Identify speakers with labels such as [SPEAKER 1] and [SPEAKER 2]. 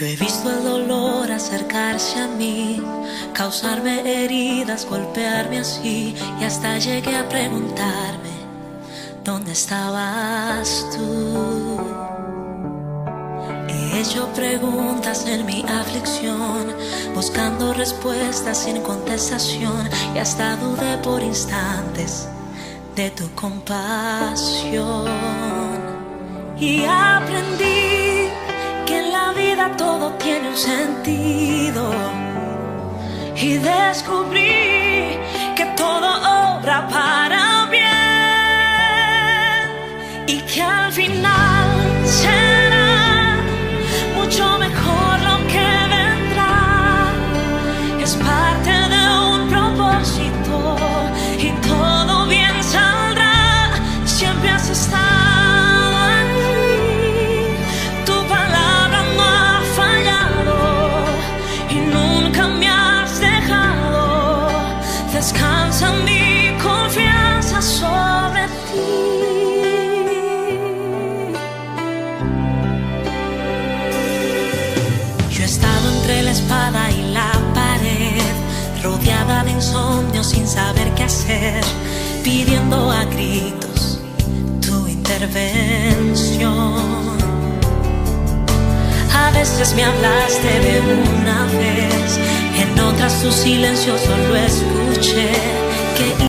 [SPEAKER 1] Yo he visto el dolor acercarse a mí, causarme heridas, golpearme así, y hasta llegué a preguntarme, ¿dónde estabas tú? He hecho preguntas en mi aflicción, buscando respuestas sin contestación, y hasta dudé por instantes de tu compasión. Y aprendí que en la vida todo tiene un sentido, y descubrí que todo obra para bien, y que al final será mucho mejor lo que vendrá. Es parte de un propósito y todo bien saldrá. Siempre has estado ahí, tu palabra no ha fallado y nunca me has dejado. Descansa mi confianza sobre ti. Yo he estado entre la espada y la pared, rodeada de insomnio sin saber qué hacer, pidiendo a gritos tu intervención. A veces me hablaste de una vez, en otras tu silencio solo escuché. Que